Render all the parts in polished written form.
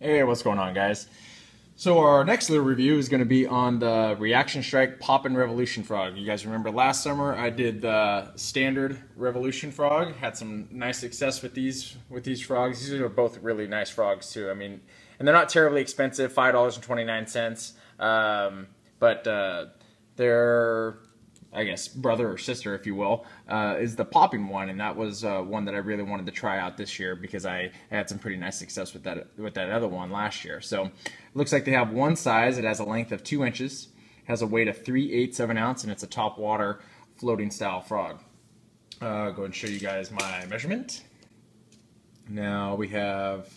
Hey, what's going on, guys? So our next little review is going to be on the Reaction Strike Poppin Revolution Frog. You guys remember last summer I did the standard Revolution Frog. Had some nice success with these frogs. These are both really nice frogs too. I mean, and they're not terribly expensive, $5.29. But their, I guess, brother or sister, if you will, is the Poppin one, and that was one that I really wanted to try out this year because I had some pretty nice success with that other one last year. So it looks like they have one size. It has a length of 2 inches, has a weight of 3/8 of an ounce, and it's a top water floating style frog. Go ahead and show you guys my measurement. Now we have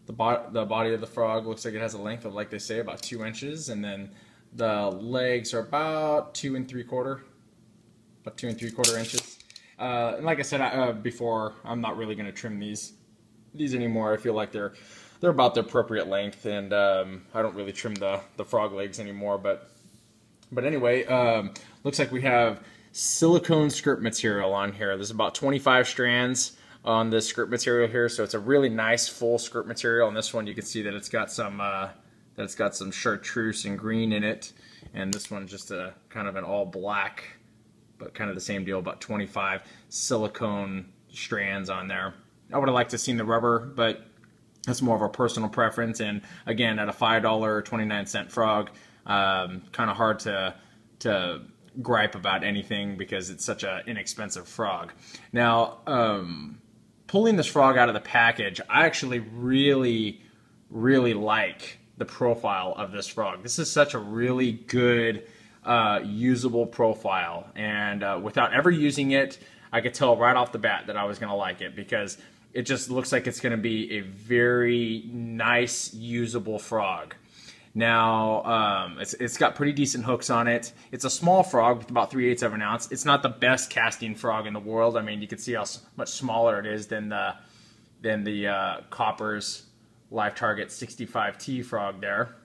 the body of the frog. Looks like it has a length of, like they say, about 2 inches, and then the legs are about 2 3/4 inches. And like I said before, I'm not really going to trim these anymore. I feel like they're about the appropriate length, and I don't really trim the frog legs anymore. But anyway, looks like we have silicone skirt material on here. There's about 25 strands on this skirt material here, so it's a really nice full skirt material. On this one, you can see that it's got some chartreuse and green in it, and this one's just a kind of an all black, but kind of the same deal, about 25 silicone strands on there. I would have liked to have seen the rubber, but that's more of a personal preference. And again, at a $5.29 frog, kind of hard to gripe about anything because it's such an inexpensive frog. Now, pulling this frog out of the package, I actually really like the profile of this frog. This is such a really good usable profile, and without ever using it, I could tell right off the bat that I was going to like it because it just looks like it's going to be a very nice usable frog. Now, it's got pretty decent hooks on it. It's a small frog with about 3/8 of an ounce. It's not the best casting frog in the world. I mean, you can see how much smaller it is than the Copper's Live Target 65T frog there.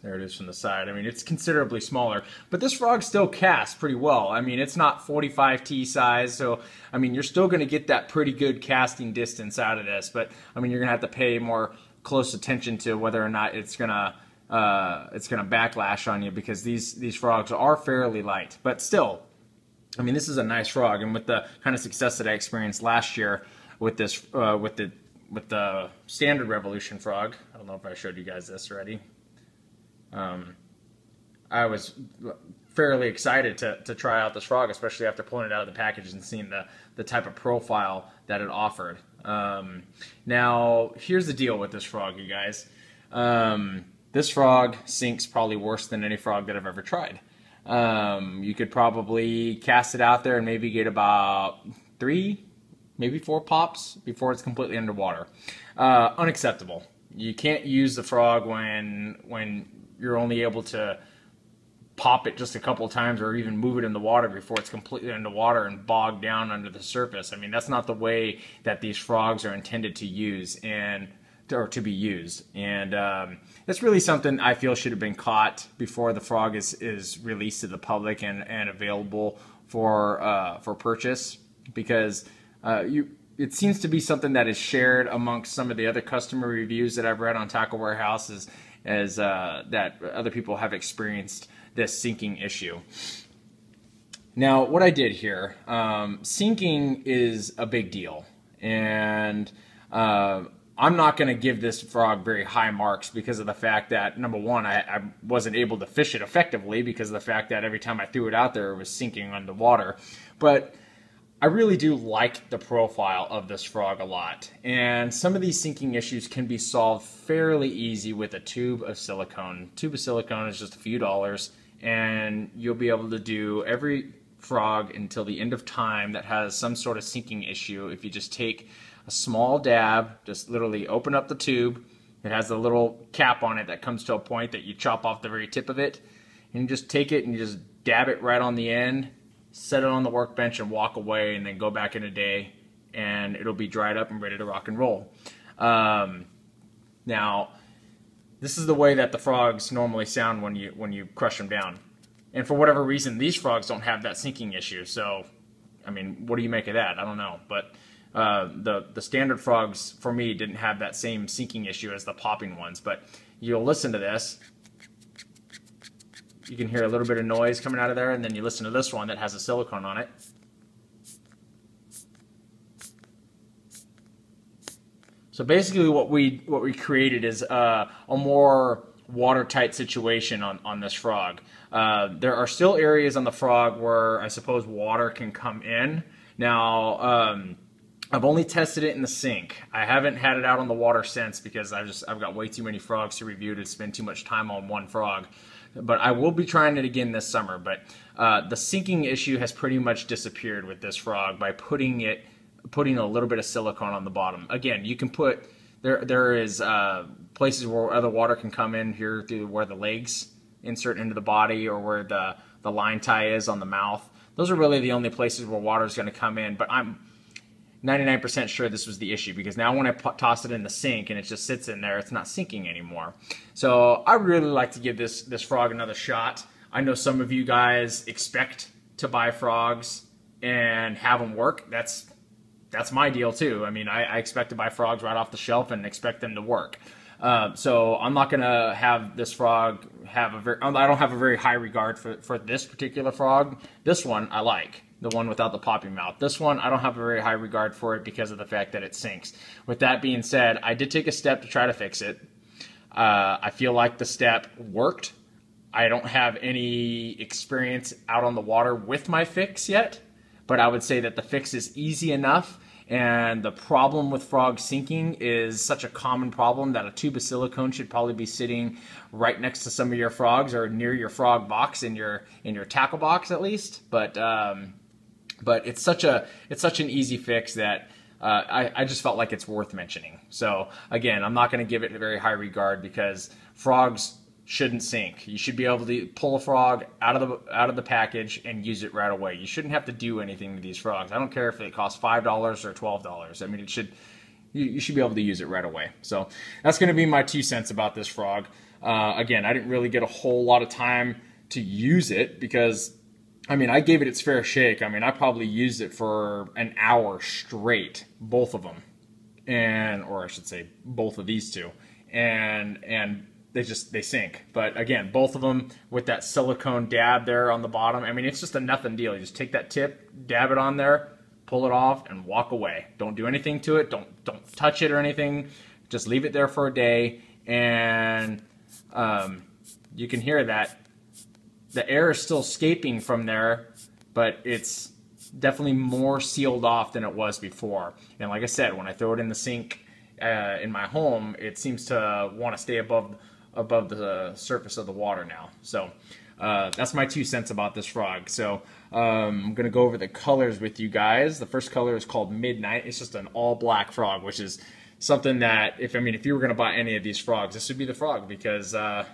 There it is from the side. I mean, it's considerably smaller, but this frog still casts pretty well. I mean, it's not 45T size, so I mean, you're still going to get that pretty good casting distance out of this. But I mean, you're going to have to pay more close attention to whether or not it's gonna backlash on you because these frogs are fairly light. But still, I mean, this is a nice frog, and with the kind of success that I experienced last year with this with the standard Revolution frog, I don't know if I showed you guys this already. I was fairly excited to try out this frog, especially after pulling it out of the package and seeing the type of profile that it offered. Now, here's the deal with this frog, you guys. This frog sinks probably worse than any frog that I've ever tried. You could probably cast it out there and maybe get about 3, maybe 4 pops before it's completely underwater. Unacceptable. You can't use the frog when you're only able to pop it just a couple times or even move it in the water before it's completely underwater and bogged down under the surface. I mean, that's not the way that these frogs are intended to use or to be used. And that's really something I feel should have been caught before the frog is released to the public and available for purchase, because it seems to be something that is shared amongst some of the other customer reviews that I've read on Tackle Warehouse as that other people have experienced this sinking issue. Now, what I did here, sinking is a big deal, and I'm not going to give this frog very high marks because of the fact that, number one, I wasn't able to fish it effectively because of the fact that every time I threw it out there, it was sinking underwater. But I really do like the profile of this frog a lot, and some of these sinking issues can be solved fairly easy with a tube of silicone. A tube of silicone is just a few dollars, and you'll be able to do every frog until the end of time that has some sort of sinking issue if you just take a small dab, just literally open up the tube. It has a little cap on it that comes to a point that you chop off the very tip of it, and you just take it and you just dab it right on the end, set it on the workbench and walk away, and then go back in a day and it'll be dried up and ready to rock and roll. Now, this is the way that the frogs normally sound when you crush them down. And for whatever reason, these frogs don't have that sinking issue. So, I mean, what do you make of that? I don't know. But The standard frogs for me didn't have that same sinking issue as the popping ones, but you'll listen to this. You can hear a little bit of noise coming out of there, and then you listen to this one that has a silicone on it. So basically what we created is a more watertight situation on this frog. There are still areas on the frog where I suppose water can come in. Now, I've only tested it in the sink. I haven't had it out on the water since because I've got way too many frogs to review to spend too much time on one frog. But I will be trying it again this summer. But the sinking issue has pretty much disappeared with this frog by putting a little bit of silicone on the bottom. Again, you can put, there is places where other water can come in here through where the legs insert into the body or where the line tie is on the mouth. Those are really the only places where water is going to come in, but I'm 99% sure this was the issue because now when I toss it in the sink and it just sits in there, it's not sinking anymore. So I really like to give this frog another shot. I know some of you guys expect to buy frogs and have them work. That's my deal too. I mean, I expect to buy frogs right off the shelf and expect them to work. So I'm not gonna have this frog have I don't have a very high regard for this particular frog. This one I like, the one without the popping mouth. This one I don't have a very high regard for it because of the fact that it sinks. With that being said, I did take a step to try to fix it. I feel like the step worked. I don't have any experience out on the water with my fix yet, but I would say that the fix is easy enough. And the problem with frog sinking is such a common problem that a tube of silicone should probably be sitting right next to some of your frogs or near your frog box in your tackle box at least. But it's such an easy fix that I just felt like it's worth mentioning. So again, I'm not going to give it a very high regard because frogs shouldn't sink. You should be able to pull a frog out of the package and use it right away. You shouldn't have to do anything to these frogs. I don't care if it costs $5 or $12. I mean, you should be able to use it right away. So that's going to be my 2 cents about this frog. Again, I didn't really get a whole lot of time to use it because, I mean, I gave it its fair shake. I mean, I probably used it for an hour straight, both of them, or I should say both of these two, and they sink. But again, both of them with that silicone dab there on the bottom. I mean, it's just a nothing deal. You just take that tip, dab it on there, pull it off, and walk away. Don't do anything to it. Don't touch it or anything. Just leave it there for a day, and you can hear that the air is still escaping from there, but it's definitely more sealed off than it was before. And like I said, when I throw it in the sink in my home, it seems to want to stay above the surface of the water now. So that's my 2 cents about this frog. So I'm going to go over the colors with you guys. The first color is called Midnight. It's just an all black frog, which is something that if you were going to buy any of these frogs, this would be the frog because I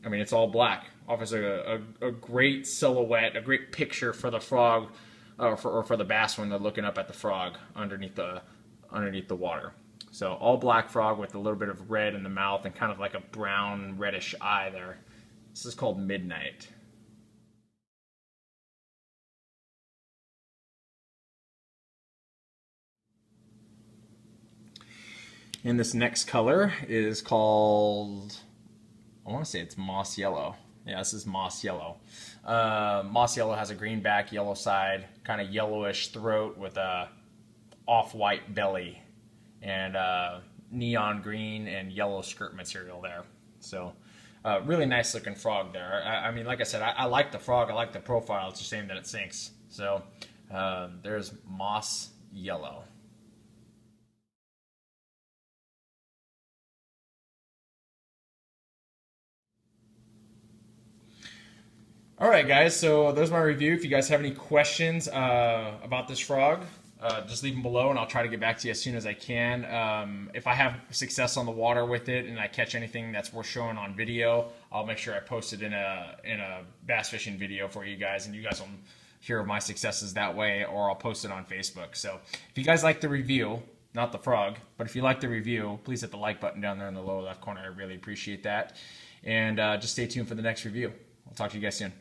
mean, it's all black. Offers a great silhouette, a great picture for the frog or for the bass when they're looking up at the frog underneath the water. So all black frog with a little bit of red in the mouth and kind of like a brown reddish eye there. This is called Midnight. And this next color is called, I want to say it's moss yellow. Yeah, this is moss yellow. Moss yellow has a green back, yellow side, kind of yellowish throat with a off-white belly, and neon green and yellow skirt material there. So really nice looking frog there. I mean, like I said, I like the frog. I like the profile. It's a shame that it sinks. So there's moss yellow. All right, guys, so there's my review. If you guys have any questions about this frog, just leave them below and I'll try to get back to you as soon as I can. If I have success on the water with it and I catch anything that's worth showing on video, I'll make sure I post it in a bass fishing video for you guys, and you guys will hear of my successes that way, or I'll post it on Facebook. So if you guys like the review, not the frog, but if you like the review, please hit the like button down there in the lower left corner. I really appreciate that. And just stay tuned for the next review. I'll talk to you guys soon.